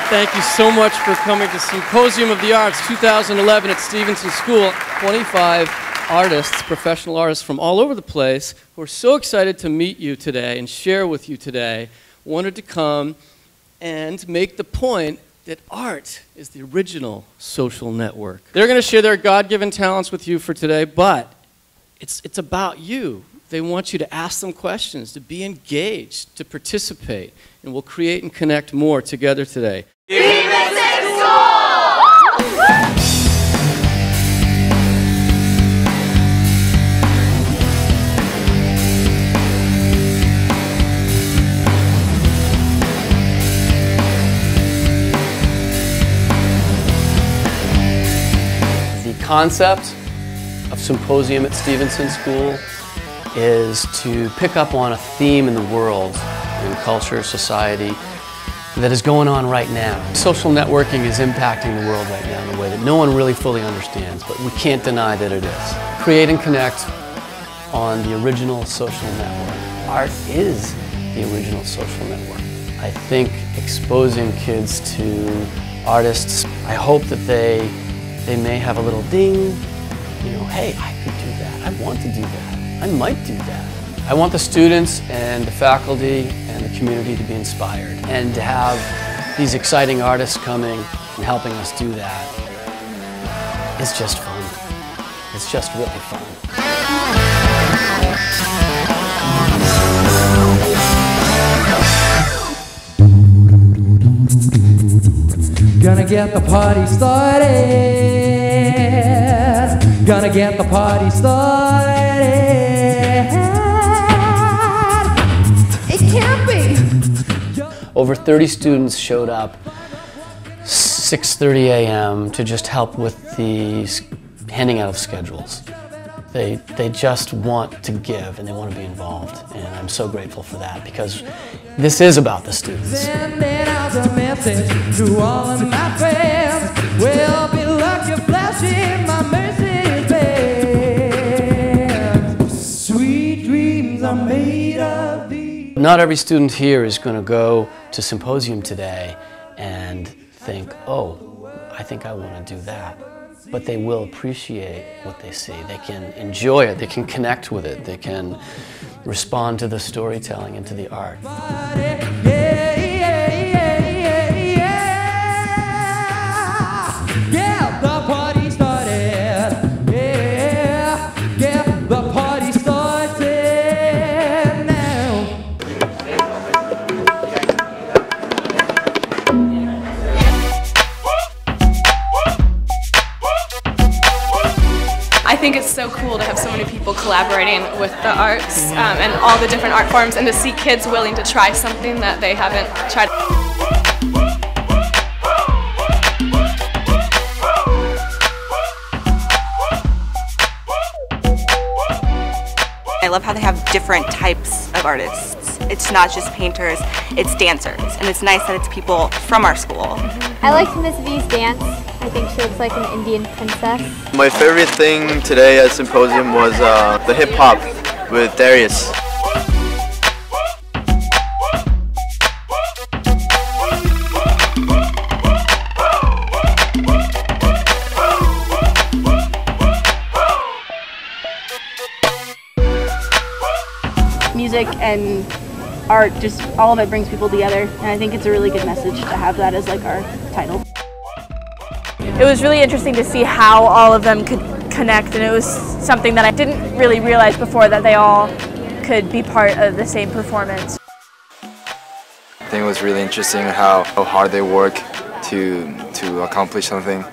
Thank you so much for coming to Symposium of the Arts 2011 at Stevenson School. 25 artists, professional artists from all over the place who are so excited to meet you today and share with you today, wanted to come and make the point that art is the original social network. They're going to share their God-given talents with you for today, but it's about you. They want you to ask them questions, to be engaged, to participate, and we'll create and connect more together today. Stevenson School! The concept of Symposium at Stevenson School is to pick up on a theme in the world, in culture, society, that is going on right now. Social networking is impacting the world right now in a way that no one really fully understands, but we can't deny that it is. Create and connect on the original social network. Art is the original social network. I think exposing kids to artists, I hope that they may have a little ding, you know, hey, I could do that, I want to do that, I might do that. I want the students and the faculty and the community to be inspired and to have these exciting artists coming and helping us do that. It's just fun. It's just really fun. Gonna get the party started. Gonna get the party started. It can't be. Over 30 students showed up 6:30 a.m. to just help with the handing out of schedules. They just want to give and they want to be involved, and I'm so grateful for that because this is about the students. Sending out a message to all of my friends. We'll be lucky flashing my Mercedes Benz. Sweet dreams are made of these. Not every student here is going to go to Symposium today and think, oh, I think I want to do that. But they will appreciate what they see. They can enjoy it, they can connect with it, they can respond to the storytelling and to the art. Get the party started. Yeah, get the party started now. I think it's so cool to have so many people collaborating with the arts and all the different art forms, and to see kids willing to try something that they haven't tried. I love how they have different types of artists. It's not just painters, it's dancers, and it's nice that it's people from our school. I liked Miss V's dance. I think she looks like an Indian princess. My favorite thing today at Symposium was the hip-hop with Darius. Music and art, just all of it brings people together, and I think it's a really good message to have that as like our title. It was really interesting to see how all of them could connect, and it was something that I didn't really realize before, that they all could be part of the same performance. I think it was really interesting how hard they work to accomplish something.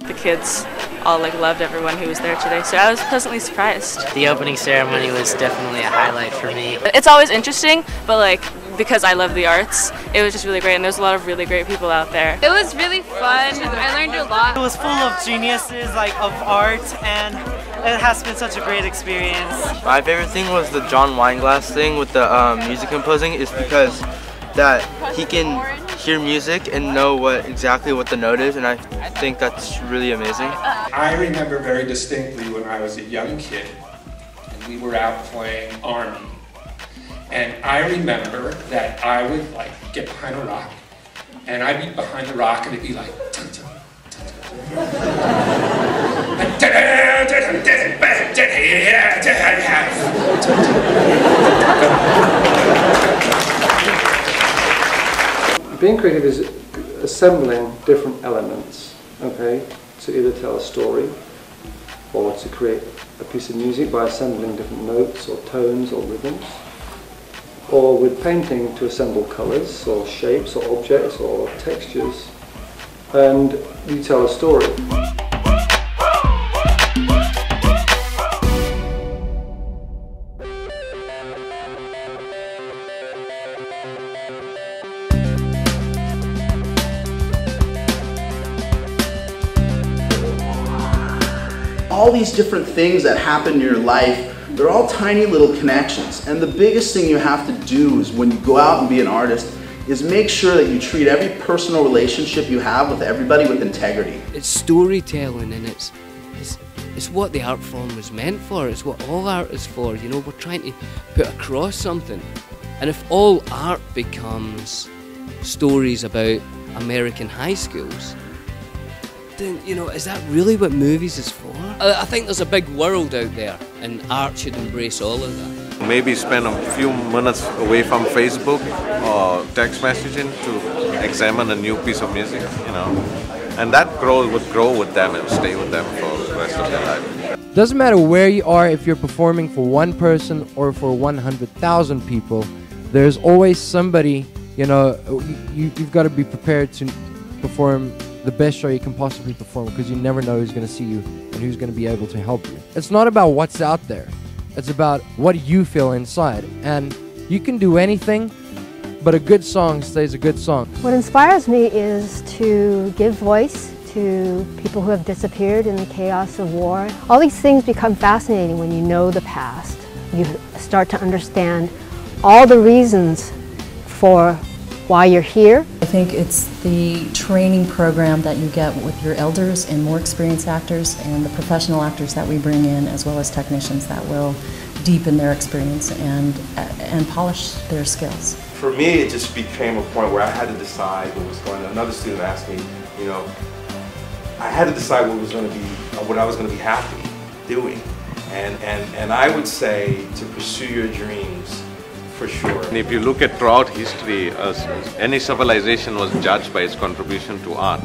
The kids all loved everyone who was there today, so I was pleasantly surprised. The opening ceremony was definitely a highlight for me. It's always interesting, but because I love the arts, it was just really great, and there's a lot of really great people out there. It was really fun. I learned a lot. It was full of geniuses of art, and it has been such a great experience. My favorite thing was the John Weinglass thing with the music composing, is because that he can hear music and know exactly what the note is, and I think that's really amazing. I remember very distinctly when I was a young kid and we were out playing Army, And I remember that I would like get behind a rock, and I'd be behind the rock, and it'd be like, dun, dun, dun, dun. Being creative is assembling different elements, okay, to either tell a story or to create a piece of music by assembling different notes or tones or rhythms, or with painting to assemble colours or shapes or objects or textures, and you tell a story. All these different things that happen in your life, they're all tiny little connections. And the biggest thing you have to do is when you go out and be an artist is make sure that you treat every personal relationship you have with everybody with integrity. It's storytelling, and it's what the art form was meant for. It's what all art is for. You know, we're trying to put across something. And if all art becomes stories about American high schools, then, you know, is that really what movies is for? I think there's a big world out there, and art should embrace all of that. Maybe spend a few minutes away from Facebook or text messaging to examine a new piece of music, you know, and that would grow with them and stay with them for the rest of their life. Doesn't matter where you are, if you're performing for one person or for 100,000 people, there's always somebody, you know, you've got to be prepared to perform the best show you can possibly perform, because you never know who's going to see you and who's going to be able to help you. It's not about what's out there. It's about what you feel inside. And you can do anything, but a good song stays a good song. What inspires me is to give voice to people who have disappeared in the chaos of war. All these things become fascinating when you know the past. You start to understand all the reasons for why you're here. I think it's the training program that you get with your elders and more experienced actors, and the professional actors that we bring in, as well as technicians that will deepen their experience and polish their skills. For me, it just became a point where I had to decide what was going on. Another student asked me, you know, I had to decide what I was going to be happy doing. And I would say to pursue your dreams, for sure. And if you look at throughout history, any civilization was judged by its contribution to art.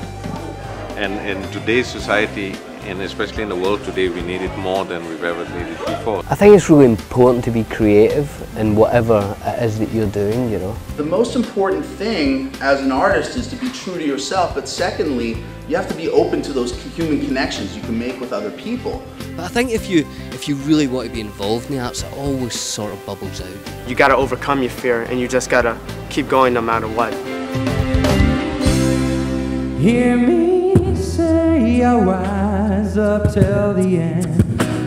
And in today's society, and especially in the world today, we need it more than we've ever needed before. I think it's really important to be creative in whatever it is that you're doing, you know. The most important thing as an artist is to be true to yourself, but secondly, you have to be open to those human connections you can make with other people. But I think if you really want to be involved in the arts, it always sort of bubbles out. You gotta overcome your fear, and you just gotta keep going no matter what. Hear me say I'll rise up till the end.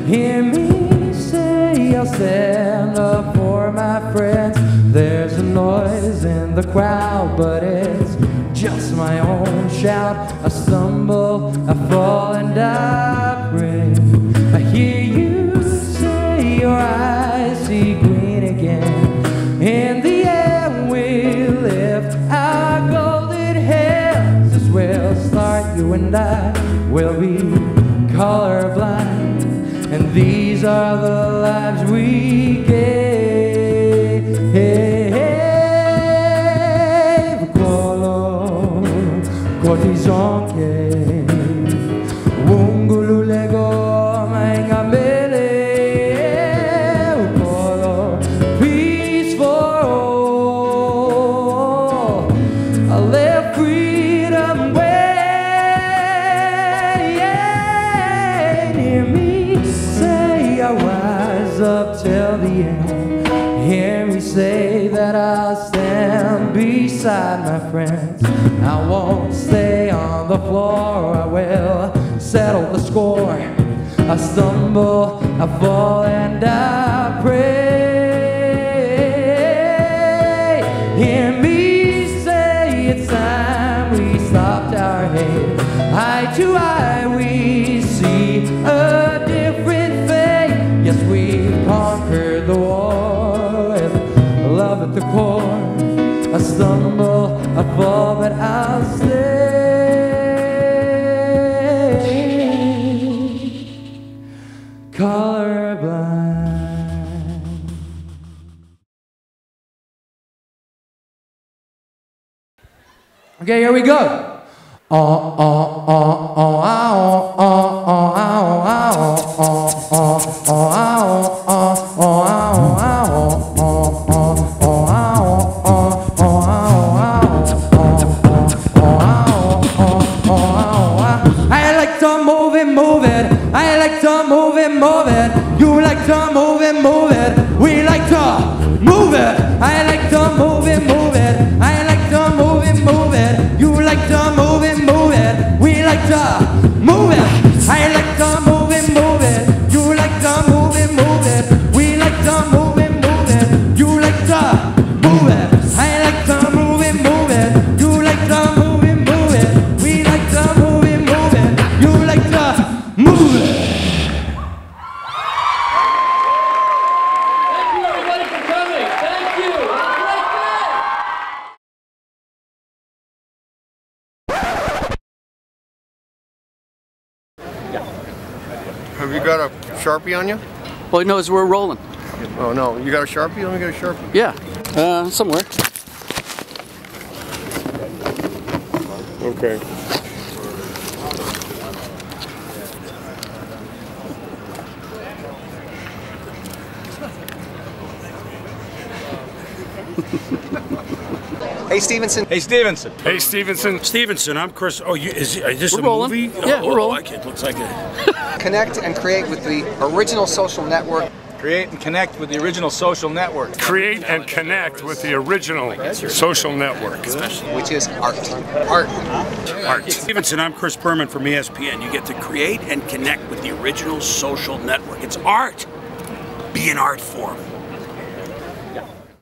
Hear me say I'll stand up for my friends. There's a noise in the crowd, but it's just my own shout. I stumble, I fall, and I pray. I hear you say your eyes see green again. In the air we lift our golden hands. As we'll start, you and I will be colorblind, and these are the lives we gave. Cortisonke Wungululego Maingambele Ukolo Peace for all. I let freedom wait. Hear me say I rise up till the end. Hear me say that I'll stand beside my friends. I won't stay on the floor, I will settle the score. I stumble, I fall, and I pray. Hear me say it's time we stopped our hate. Eye to eye we see a different fate. Yes, we've conquered the war with fall, but I'll stay colorblind. Okay, here we go. I like to move it, move it. I like to move it, move it. You like to move it, move it. We like to move it. I like to move it, move it. I like to move it, move it. You like to move it, move it. We like to move it. I like to move it, move it. You like to move it, move it. We like to move it, move it. You like to move it. I like to move it, move it. You like to move it, move it. We like to move it, move it. You like to move it. Thank you everybody for coming. Thank you. Have you got a Sharpie on you? Well, no, we're rolling. Oh no, you got a Sharpie? Let me get a Sharpie. Yeah, somewhere. Okay. Hey Stevenson. Hey Stevenson. Hey Stevenson. Stevenson, I'm Chris. Oh, is this We're a rolling. movie? Yeah, we're rolling. Like it looks like it. Connect and create with the original social network. Create and connect with the original social network. Create and connect with the original social network. Which is art. Art. Art. Stevenson, I'm Chris Berman from ESPN. You get to create and connect with the original social network. It's art. Be an art form.